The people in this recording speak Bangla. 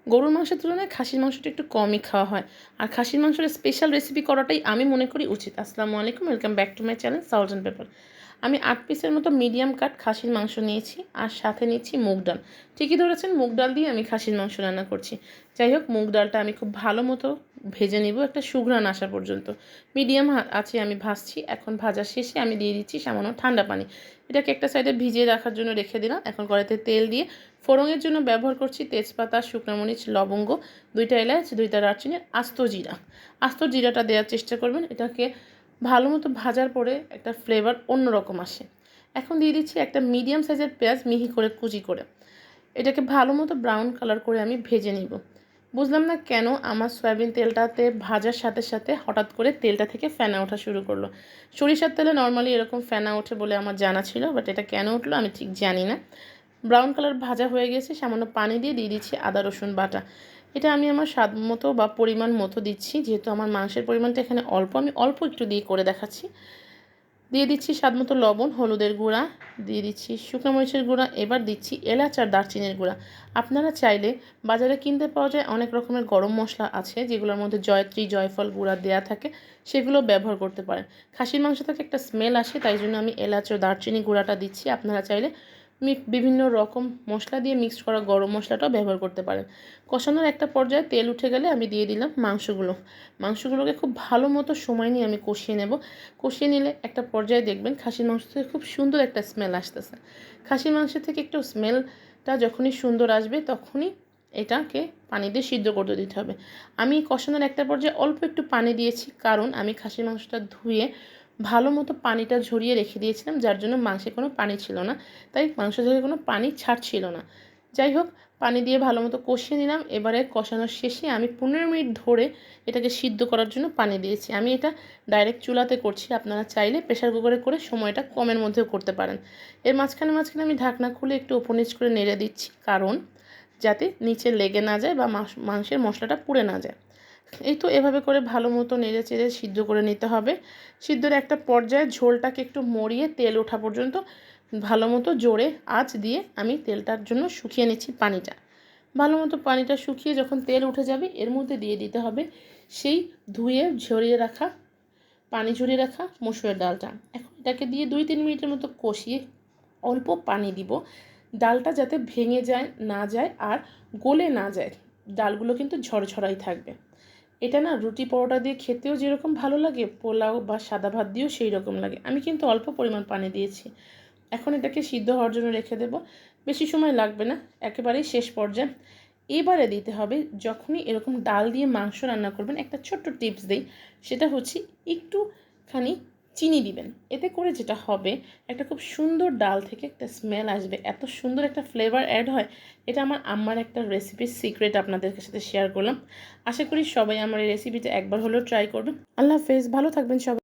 গরুর মাংসের তুলনায় খাসির মাংসটা একটু কমই খাওয়া হয়, আর খাসির মাংসের স্পেশাল রেসিপি করাটাই আমি মনে করি উচিত। আসসালামু আলাইকুম, welcome back to my channel salt and paper. আমি 8 পিসের মতো মিডিয়াম কাট খাসির মাংস নিয়েছি, আর সাথে নিচ্ছি মুগ ডাল। ঠিকই ধরেছেন, মুগ ডাল দিয়ে আমি খাসির মাংস রান্না করছি। যাই হোক, মুগ ডালটা আমি খুব ভালো মতো ভেজে নিব একটা সুঘ্রাণ আসা পর্যন্ত। মিডিয়াম আছে আমি ভাজছি। এখন ভাজা শেষে আমি দিয়ে দিচ্ছি সামান্য ঠান্ডা পানি। এটাকে একটা সাইডে ভিজিয়ে রাখার জন্য রেখে দিলাম। এখন কড়াইতে তেল দিয়ে ফোড়নের জন্য ব্যবহার করছি তেজপাতা, শুকনো মরিচ, লবঙ্গ, 2টা এলাচ, 2টা দারচিনি, আস্ত জিরা। আস্ত জিরাটা দেওয়ার চেষ্টা করবেন। এটাকে ভালো মতো ভাজার পরে একটা ফ্লেভার অন্যরকম আসে। এখন দিয়ে দিচ্ছি একটা মিডিয়াম সাইজের পেঁয়াজ মিহি করে কুচি করে। এটাকে ভালো মতো ব্রাউন কালার করে আমি ভেজে নিব। বুঝলাম না কেন আমার সয়াবিন তেলটাতে ভাজার সাথে সাথে হঠাৎ করে তেলটা থেকে ফেনা ওঠা শুরু করলো। সরিষার তেলে নর্মালি এরকম ফেনা ওঠে বলে আমার জানা ছিল, বাট এটা কেন উঠলো আমি ঠিক জানি না। ব্রাউন কালার ভাজা হয়ে গেছে, সামান্য পানি দিয়ে দিচ্ছি আদা রসুন বাটা। এটা আমি আমার স্বাদ মতো বা পরিমাণ মতো দিচ্ছি, যেহেতু আমার মাংসের পরিমাণটা এখানে অল্প, আমি অল্প একটু দিয়ে করে দেখাচ্ছি। দিয়ে দিচ্ছি স্বাদ মতো লবণ, হলুদের গুঁড়া, দিয়ে দিচ্ছি শুকনো মরিচের গুঁড়া, এবার দিচ্ছি এলাচ আর দারচিনির গুঁড়া। আপনারা চাইলে বাজারে কিনতে পাওয়া যায় অনেক রকমের গরম মশলা আছে, যেগুলোর মধ্যে জয়ত্রী, জয়ফল গুঁড়া দেওয়া থাকে, সেগুলো ব্যবহার করতে পারেন। খাসির মাংস থেকে একটা স্মেল আসে, তাই জন্য আমি এলাচ ও দারচিনি গুঁড়াটা দিচ্ছি। আপনারা চাইলে বিভিন্ন রকম মশলা দিয়ে মিক্সড করা গরম মশলাটাও ব্যবহার করতে পারেন। কষানোর একটা পর্যায়ে তেল উঠে গেলে আমি দিয়ে দিলাম মাংসগুলোকে খুব ভালো মতো সময় নিয়ে আমি কষিয়ে নেব। কষিয়ে নিলে একটা পর্যায়ে দেখবেন খাসির মাংস থেকে খুব সুন্দর একটা স্মেল আসতেছে। খাসির মাংস থেকে একটু স্মেলটা যখনই সুন্দর আসবে, তখনই এটাকে পানি দিয়ে সিদ্ধ করতে দিতে হবে। আমি কষানোর একটা পর্যায়ে অল্প একটু পানি দিয়েছি, কারণ আমি খাসির মাংসটা ধুয়ে ভালো মতো পানিটা ঝরিয়ে রেখে দিয়েছিলাম, যার জন্য মাংসে কোনো পানি ছিল না, তাই মাংস থেকে কোনো পানি ছাড়ছিল না। যাই হোক, পানি দিয়ে ভালো মতো কষিয়ে নিলাম। এবারে কষানোর শেষে আমি 15 মিনিট ধরে এটাকে সিদ্ধ করার জন্য পানি দিয়েছি। আমি এটা ডাইরেক্ট চুলাতে করছি, আপনারা চাইলে প্রেশার কুকারে করে সময়টা কমের মধ্যেও করতে পারেন। এর মাঝখানে আমি ঢাকনা খুলে একটু ওপর নিচ করে নেড়ে দিচ্ছি, কারণ যাতে নিচে লেগে না যায় বা মাংসের মশলাটা পুড়ে না যায়। এই তো এভাবে করে ভালো মতো নেড়ে চেড়ে সিদ্ধ করে নিতে হবে। সিদ্ধর একটা পর্যায়ে ঝোলটাকে একটু মরিয়ে তেল ওঠা পর্যন্ত ভালো মতো জোরে আঁচ দিয়ে আমি তেলটার জন্য শুকিয়ে নিচ্ছি পানিটা। ভালো মতো পানিটা শুকিয়ে যখন তেল উঠে যাবে, এর মধ্যে দিয়ে দিতে হবে সেই ধুয়ে পানি ঝরিয়ে রাখা মসুরের ডালটা। এখন এটাকে দিয়ে 2-3 মিনিটের মতো কষিয়ে অল্প পানি দিব, ডালটা যাতে ভেঙে না যায় আর গলে না যায়। ডালগুলো কিন্তু ঝরঝরাই থাকবে। এটা না রুটি পরোটা দিয়ে খেতেও যেরকম ভালো লাগে, পোলাও বা সাদা ভাত দিয়েও সেই রকম লাগে। আমি কিন্তু অল্প পরিমাণ পানি দিয়েছি। এখন এটাকে সিদ্ধ হওয়ার জন্য রেখে দেব। বেশি সময় লাগবে না, একেবারেই শেষ পর্যায়ে। এবারে দিতে হবে, যখনই এরকম ডাল দিয়ে মাংস রান্না করবেন, একটা ছোট্ট টিপস দিই, সেটা হচ্ছে একটুখানি চিনি দিবেন। এতে করে যেটা হবে, একটা খুব সুন্দর ডাল থেকে একটা স্মেল আসবে, এত সুন্দর একটা ফ্লেভার অ্যাড হয়। এটা আমার আম্মার একটা রেসিপির সিক্রেট আপনাদের সাথে শেয়ার করলাম। আশা করি সবাই আমার এই রেসিপিটা একবার হলেও ট্রাই করবেন। আল্লাহ হাফেজ, ভালো থাকবেন সবাই।